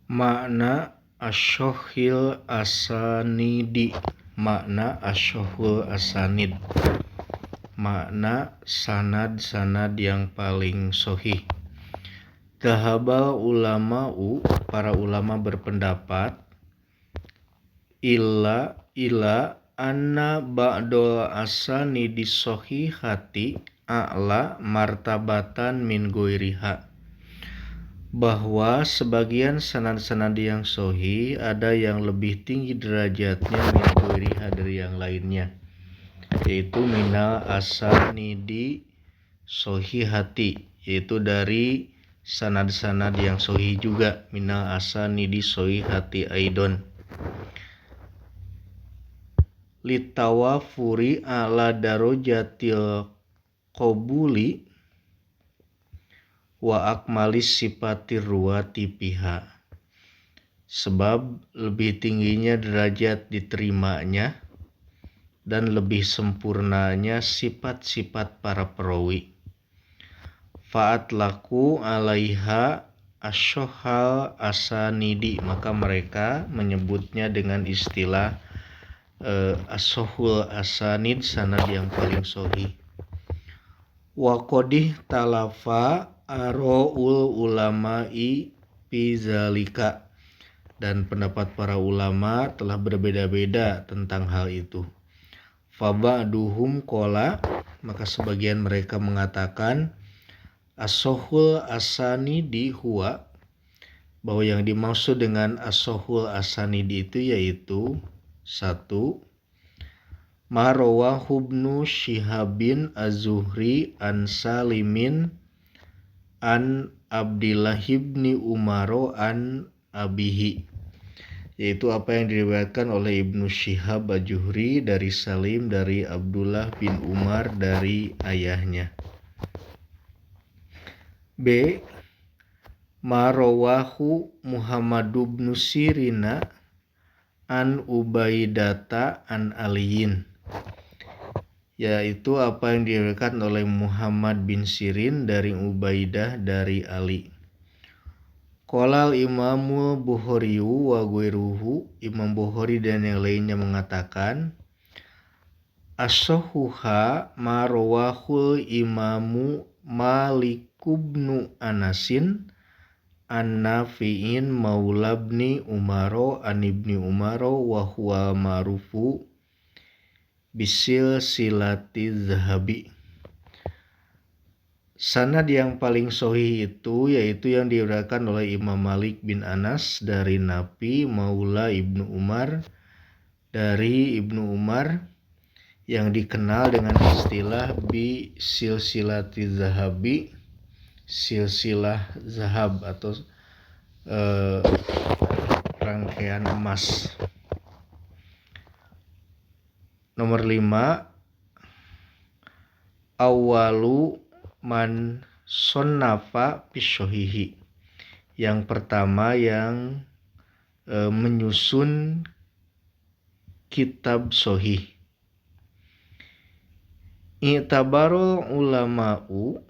Makna asyohil asanidi. Makna asyohul asanid. Makna sanad-sanad yang paling sohih. Dhahabal ulama'u, para ulama berpendapat, illa anna ba'dol asanidi sohihati a'la martabatan min goiriha, bahwa sebagian sanad-sanad yang sohih ada yang lebih tinggi derajatnya min goiriha dari yang lainnya, yaitu minal asanidi sohihati, yaitu dari sanad-sanad yang sohih juga, minal asanidi sohihati aidon, litawafuri ala darojatil qobuli wa akmalis sifatir ruwati piha, sebab lebih tingginya derajat diterimanya dan lebih sempurnanya sifat-sifat para perawi. Fa'at laku alaiha asyohal asanidi, maka mereka menyebutnya dengan istilah asohul asanid, sanad yang paling sohih. Wa qadih talafa aro'ul ulama'i pizalika, dan pendapat para ulama telah berbeda-beda tentang hal itu. Faba'duhum qola, maka sebagian mereka mengatakan asohul asanidi huwa, bahwa yang dimaksud dengan asohul asanidi itu yaitu 1. Marawahu ibnu Syihabin az-Zuhri an Salimin an Abdillah ibni Umaro an abihi, yaitu apa yang diriwayatkan oleh Ibnu Syihab az-Zuhri dari Salim dari Abdullah bin Umar dari ayahnya. B. Marawahu Muhammad ibn Sirina an Ubaidata an Aliyin, yaitu apa yang diriwayatkan oleh Muhammad bin Sirin dari Ubaidah dari Ali. Qolal Imamul Bukhari wa ghairuhu, Imam Bukhari dan yang lainnya mengatakan as-sahhuha ma rawahul Imamu Malik ibnu Anasin an Nafi'in maula ibni Umaro an ibni Umaro wa huwa ma'rufu bisil silati zahabi. Sanad yang paling sohih itu yaitu yang diriwayatkan oleh Imam Malik bin Anas dari Nafi maula ibnu Umar dari ibnu Umar, yang dikenal dengan istilah bi silsilati zahabi, silsilah zahab atau rangkaian emas. Nomor 5, awalu man sonnafa pishohihi, yang pertama yang menyusun kitab sohih. I'tabarul ulama'u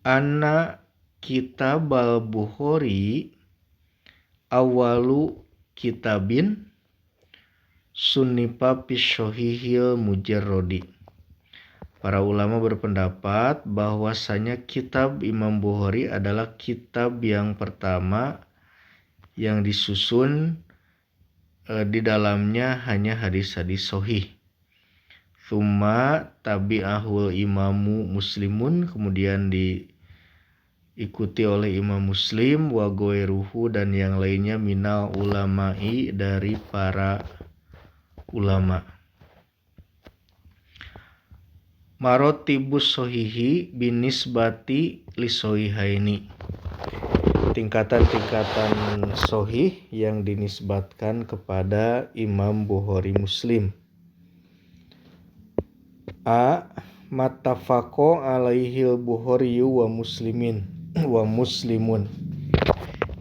anna kitabal Bukhari awalu kitabin sunnifa pishohihil mujarrodi. Para ulama berpendapat bahwasanya kitab Imam Bukhari adalah kitab yang pertama yang disusun di dalamnya hanya hadis-hadis sohih. Tsumma tabi'ahul imamu muslimun, kemudian diikuti oleh Imam Muslim wa ghairuhu dan yang lainnya minal ulama'i dari para ulama. Marotibus sohihi binisbati lisohihaini, tingkatan-tingkatan sohih yang dinisbatkan kepada Imam Bukhari Muslim. A. Mattafaqo alaihil Bukhari wa muslimun.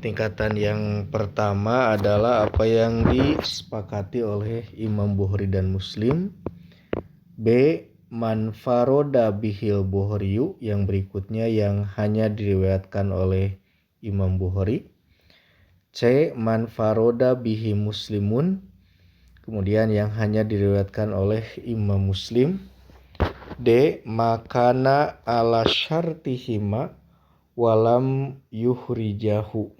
Tingkatan yang pertama adalah apa yang disepakati oleh Imam Bukhari dan Muslim. B. Man faroda bihil Bukhari, yang berikutnya yang hanya diriwayatkan oleh Imam Bukhari. C. Man faroda bihi muslimun. Kemudian yang hanya diriwayatkan oleh Imam Muslim. D. Makana ala syartihima walam yuhrijahu.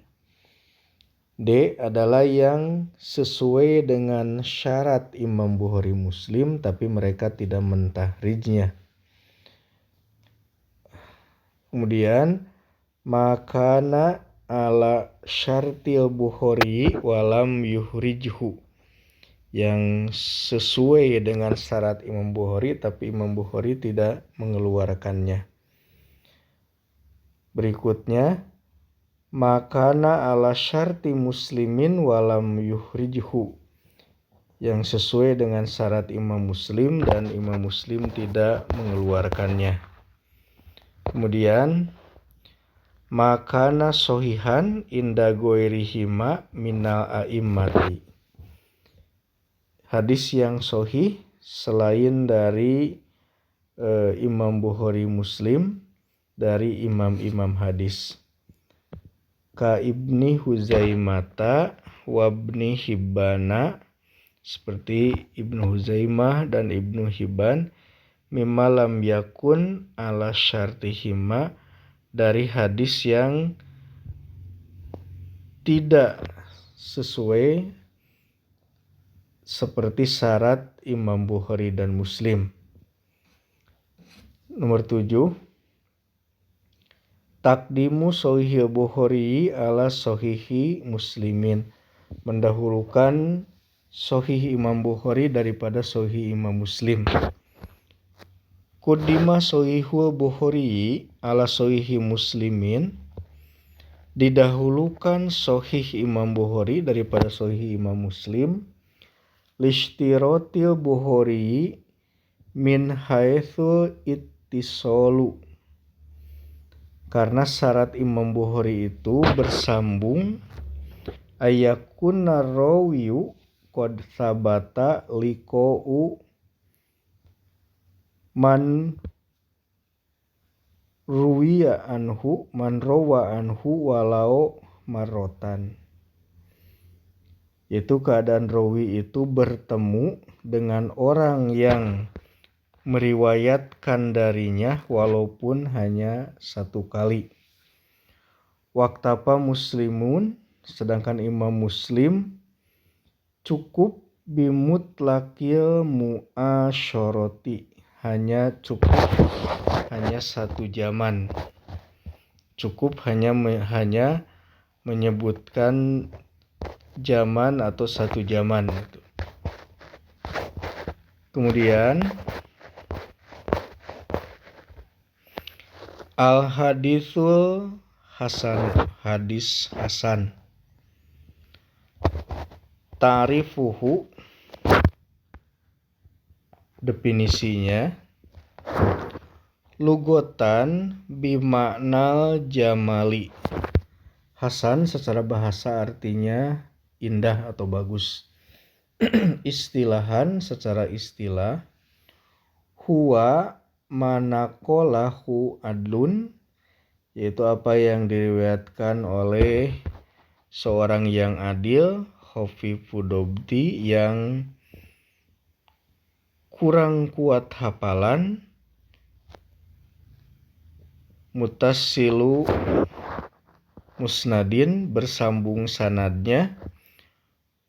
D adalah yang sesuai dengan syarat Imam Bukhari Muslim tapi mereka tidak mentahrijnya. Kemudian makana ala syartil Bukhari walam yuhrijhu, yang sesuai dengan syarat Imam Bukhari tapi Imam Bukhari tidak mengeluarkannya. Berikutnya makana ala syarti muslimin walam yuhrijhu, yang sesuai dengan syarat Imam Muslim dan Imam Muslim tidak mengeluarkannya. Kemudian makana sohihan inda goirihima minal a'immati, hadis yang sohih selain dari Imam Bukhari Muslim dari imam-imam hadis. Ka Ibni Huzaimata wabni Hibbana, seperti Ibnu Huzaimah dan Ibnu Hibban, mimma lam yakun ala syartihima, dari hadis yang tidak sesuai seperti syarat Imam Bukhari dan Muslim. Nomor 7, takdimu sohih Bukhari ala sohihi muslimin, mendahulukan sohih Imam Bukhari daripada sohih Imam Muslim. Qudima sohihul Bukhari ala sohihi muslimin, didahulukan sohih Imam Bukhari daripada sohih Imam Muslim. Lishtirotil Bukhari min haitsu ittisolu, karena syarat Imam Bukhari itu bersambung. Ayakuna rawiyu qad sabata liqa'u man rawa anhu walau marrotan, yaitu keadaan rawi itu bertemu dengan orang yang meriwayatkan darinya walaupun hanya satu kali. Waktapa muslimun, sedangkan Imam Muslim cukup bimutlakil mu'asyarati, hanya satu zaman, cukup hanya menyebutkan zaman atau satu zaman. Kemudian al hadisul hasan, hadis hasan. Ta'rifuhu, definisinya, lugotan bimaknal jamali. Hasan secara bahasa artinya indah atau bagus. Istilahan secara istilah, huwa manakolahu adlun, yaitu apa yang diriwayatkan oleh seorang yang adil, khafifudobti, yang kurang kuat hafalan, mutassilu musnadin, bersambung sanadnya,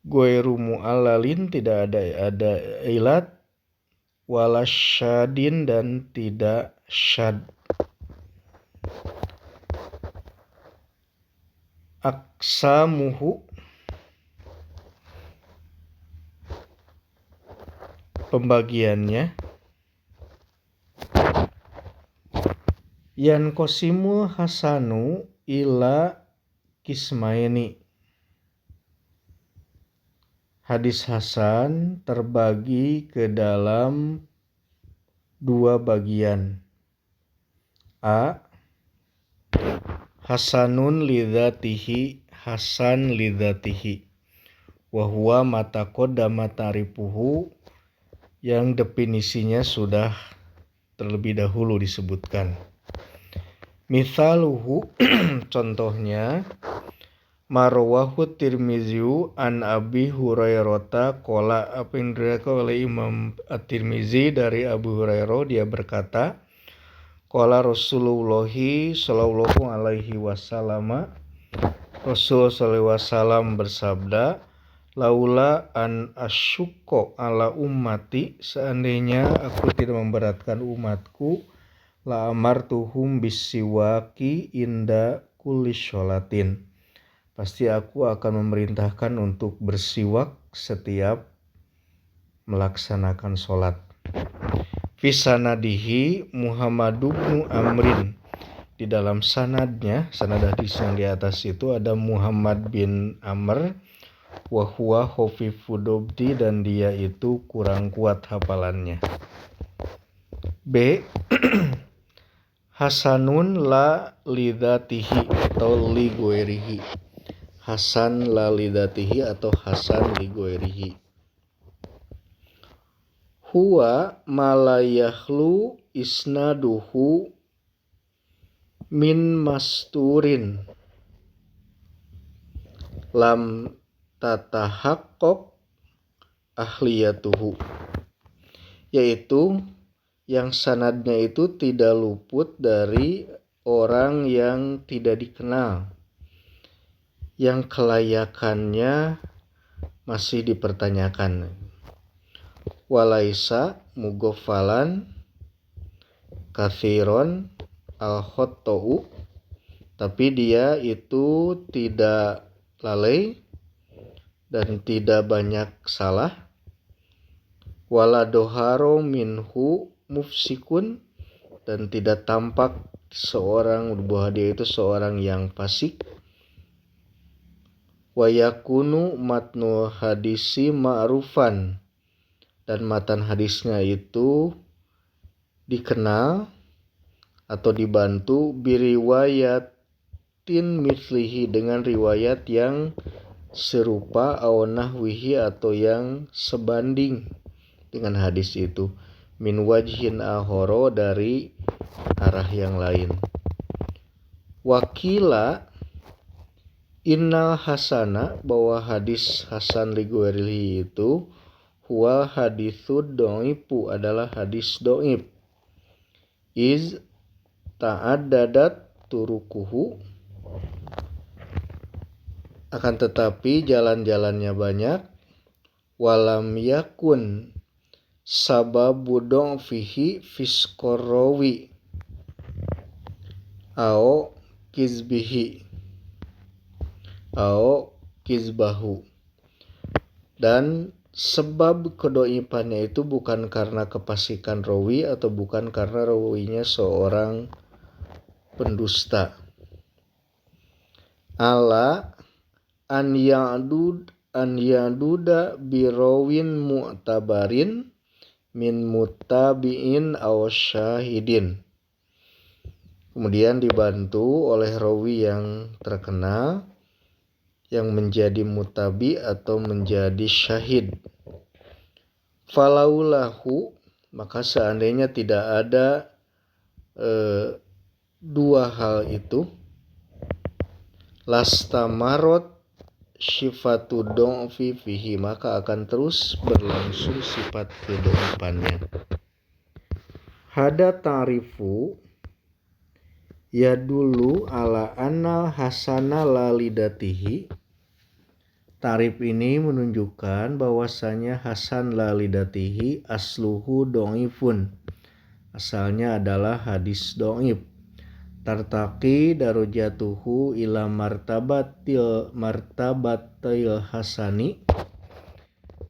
goiru mu'allalin, tidak ada ilat, walasyadin, dan tidak syad. Aksamuhu, pembagiannya, yan kosimul hasanu ila kismaini, hadis hasan terbagi ke dalam dua bagian. A. Hasanun lidzatihi, hasan lidzatihi, wa huwa mataqaddama ta'rifuhu, yang definisinya sudah terlebih dahulu disebutkan. Misaluhu, contohnya, Marwahu Tirmiziu an Abi Hurairah qala, apa yang diriwayatkan oleh Imam At-Tirmizi dari Abu Hurairah, dia berkata, qala Rasulullah sallallahu alaihi wasallam, Rasul sallallahu alaihi wasallam bersabda, laula an asyukko ala ummati, seandainya aku tidak memberatkan umatku, la amartuhum bisiwaki inda kulli syolatin, pasti aku akan memerintahkan untuk bersiwak setiap melaksanakan sholat. Fisanadihi Muhammad bin Amrin, di dalam sanad hadis yang di atas itu ada Muhammad bin Amr, wa huwa khafifudobdi, dan dia itu kurang kuat hafalannya. B. Hasanun la lidatihi atau li goerihi. Hasan la lidatihi atau hasan li goerihi. Huwa malayahlu isnaduhu min masturin lam tatahaqqaq ahliyatuhu, yaitu yang sanadnya itu tidak luput dari orang yang tidak dikenal, yang kelayakannya masih dipertanyakan. Walaisa mugofalan kathiron al-khottau, tapi dia itu tidak lalai dan tidak banyak salah. Wala doharo minhu mufsikun, dan tidak tampak seorang bahwa dia itu seorang yang fasik. Wa yakunu matnu hadisi ma'rufan, dan matan hadisnya itu dikenal atau dibantu biriwayatin mislihi, dengan riwayat yang serupa aw nahwihi, atau yang sebanding dengan hadis itu, min wajhin ahoro, dari arah yang lain. Wakila innal hasana, bahwa hadis hasan li ghairihi itu huwa haditsud dha'ifu, adalah hadis dhaif. Iz ta'addadat turukuhu, akan tetapi jalan-jalannya banyak. Walam yakun sababu dha'fihi fisqarawi au kizbihi au kizbahu, dan sebab kedoifannya itu bukan karena kefasikan rawi atau bukan karena rawinya seorang pendusta. Ala an yaduda birawin mu'tabarin min mutabi'in aw syahidin. Kemudian dibantu oleh rawi yang terkenal yang menjadi mutabi atau menjadi syahid. Falaulahu, maka seandainya tidak ada dua hal itu, lastamarot syifatu dha'fi fihi, maka akan terus berlangsung sifat kedha'ifannya. Hada ta'rifu yadulu ala anal hasana lalidatihi. Tarif ini menunjukkan bahwasanya hasan lalidatihi asluhu dhaifun, asalnya adalah hadis dhaif. Tartaqi darajatuhu ila martabatil hasani,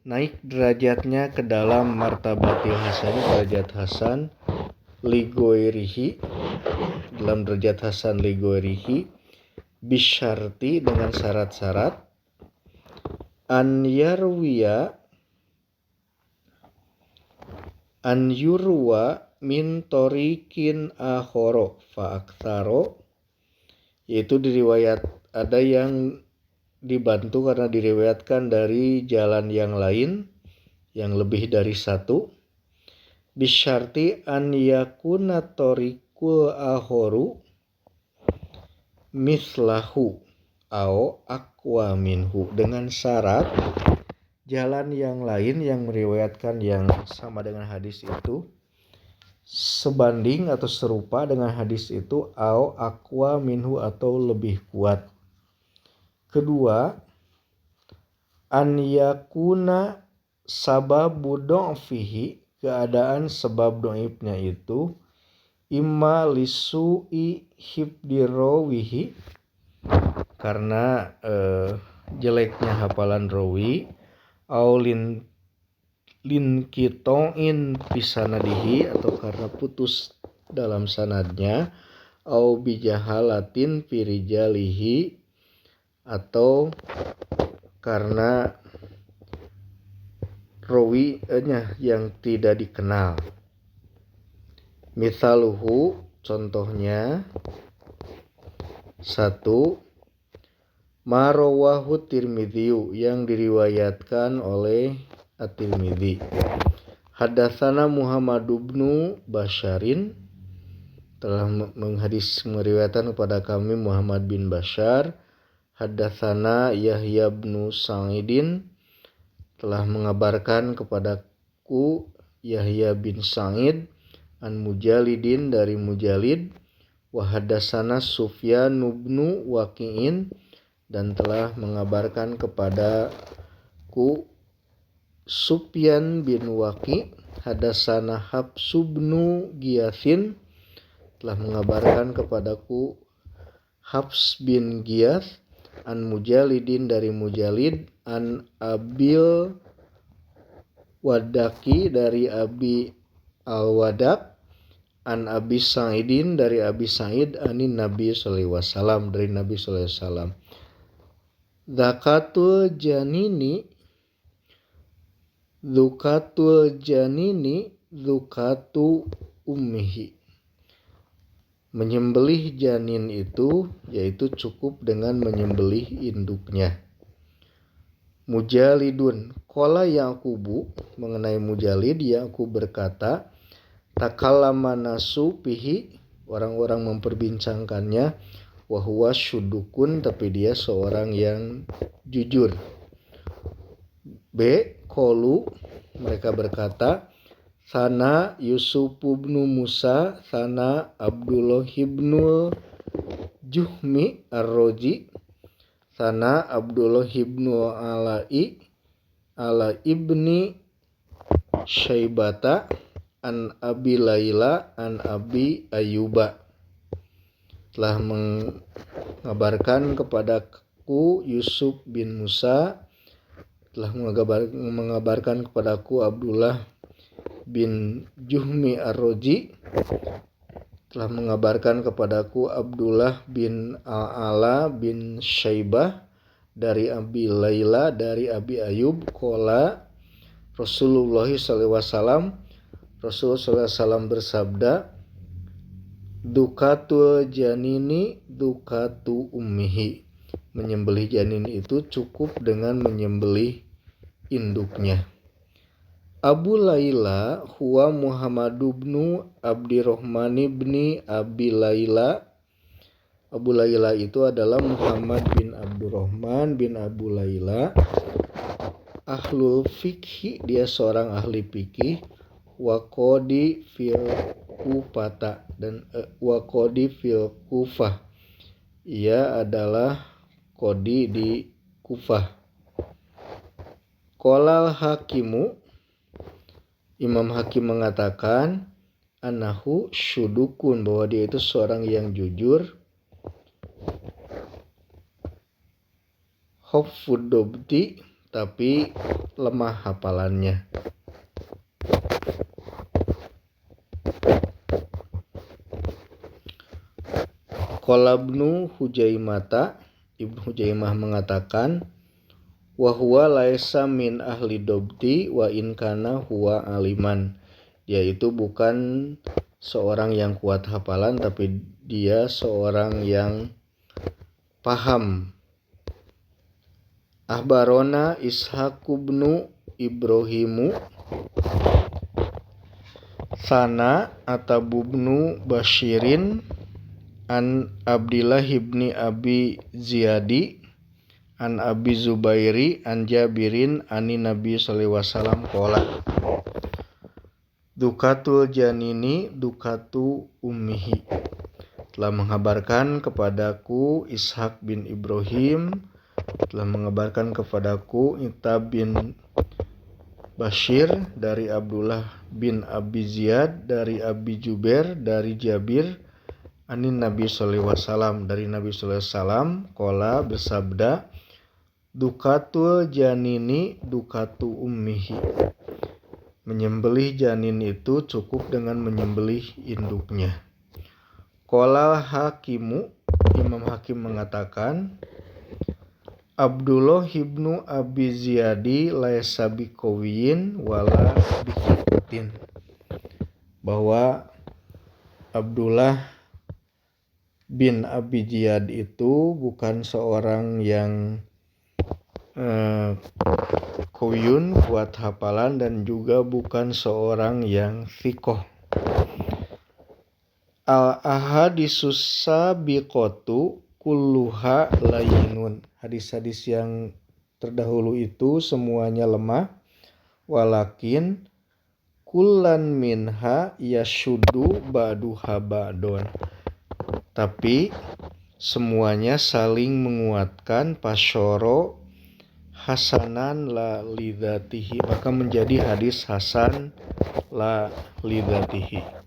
naik derajatnya ke dalam martabatil hasani, derajat hasan ligoirihi, dalam derajat hasan ligoirihi, bisyarti, dengan syarat-syarat, an yurwa min torikin akhoro fa'aktaro, yaitu diriwayat, ada yang dibantu karena diriwayatkan dari jalan yang lain yang lebih dari satu. Bisyarti an yakuna torikul akhoru mislahu au aqwa minhu, dengan syarat jalan yang lain yang meriwayatkan yang sama dengan hadis itu sebanding atau serupa dengan hadis itu, au aqwa minhu, atau lebih kuat. Kedua, an yakuna sababu dha'fihi, keadaan sebab dhaifnya itu imma lisu'i hifdi rawihi, karena jeleknya hafalan rawi, au lin kitoin pisanadihi, atau karena putus dalam sanadnya, au bijahalatin firijalihi, atau karena rawinya yang tidak dikenal. Mithaluhu, contohnya, 1. Marawahu Tirmidzi, yang diriwayatkan oleh At-Tirmidzi. Hadatsana Muhammad bin Basharin, telah menghadis meriwayatkan kepada kami Muhammad bin Bashar. Hadatsana Yahya bin Sa'idin, telah mengabarkan kepadaku Yahya bin Sa'id, an Mujalidin, dari Mujalid. Wa hadatsana Sufyan bin Waqi'in, dan telah mengabarkan kepadaku Sufyan bin Waqi'. Hadatsana Hafs bin Giyathin, telah mengabarkan kepadaku Hafs bin Giyath, an Mujalidin, dari Mujalid, an Abil Wadaki, dari Abi Al-Wadak, an Abi Sa'idin, dari Abi Sa'id, anin Nabi sallallahu alaihi wasallam, dari Nabi sallallahu alaihi wasallam. Zukatul janini zukatu ummihi. Menyembelih janin itu yaitu cukup dengan menyembelih induknya. Mujalidun, qala Yaqubu, mengenai Mujalid, Yaqub berkata, takallama nasu pihi, orang-orang memperbincangkannya, wa huwa syudukun, tapi dia seorang yang jujur. B. Qalu, mereka berkata, sana Yusuf bin Musa, sana Abdullah bin Juhmi ar-Roji, sana Abdullah bin ala ibni Syaibata, an Abi Laila, an Abi Ayyuba. Telah mengabarkan kepadaku Yusuf bin Musa, telah mengabarkan kepadaku Abdullah bin Juhmi ar-Roji, telah mengabarkan kepadaku Abdullah bin Al-Ala bin Syaibah, dari Abi Laila, dari Abi Ayyub. Qala Rasulullah sallallahu alaihi wasallam, Rasulullah sallallahu alaihi wasallam bersabda, dukatul janini dukatu ummihi. Menyembelih janin itu cukup dengan menyembelih induknya. Abu Laila huwa Muhammad bin Abdirrahman bin Abi Laila. Abu Laila itu adalah Muhammad bin Abdurrahman bin Abu Laila. Ahlul fikhi, dia seorang ahli fikih. Waqodi fil Kufata, dan waqodi fil Kufah, ia adalah kodi di Kufah. Qolal hakimu, Imam Hakim mengatakan, anahu syudukun, bahwa dia itu seorang yang jujur. Hafudobti, tapi lemah hafalannya. Qala Ibnu Hujaimata, Ibnu Hujaimah mengatakan, wa huwa laisa min ahli dobti wa in kana huwa aliman. Dia itu bukan seorang yang kuat hafalan, tapi dia seorang yang paham. Ahbarona Ishaq bin Ibrahimu, sana Atabubnu Bashirin, an Abdillah ibni Abi Ziyadi, an Abi Zubairi an Jabirin anin Nabi sallallahu alaihi wasallam qala dukatul janini dukatu ummihi. Telah mengabarkan kepadaku Ishak bin Ibrahim, telah mengabarkan kepadaku Itab bin Bashir dari Abdullah bin Abi Ziyad dari Abi Jubair dari Jabir anin Nabi sallallahu alaihi wasallam dari Nabi sallallahu alaihi wasallam qala bersabda dukatul janini dukatu ummihi. Menyembelih janin itu cukup dengan menyembelih induknya. Qala Hakimu, Imam Hakim mengatakan Abdullah ibnu Abi Ziyadi laisa biqawiyin wala biqatin, bahwa Abdullah bin Abi Ziyad itu bukan seorang yang kuyun kuat hafalan dan juga bukan seorang yang fiqh. Al-ahadisus sabiqatu kulluha layinun. Hadis-hadis yang terdahulu itu semuanya lemah. Walakin kullan minha yashuddu ba'duha ba'don. Tapi semuanya saling menguatkan pasyoro hasanan la lidzatihi, maka menjadi hadis hasan la lidzatihi.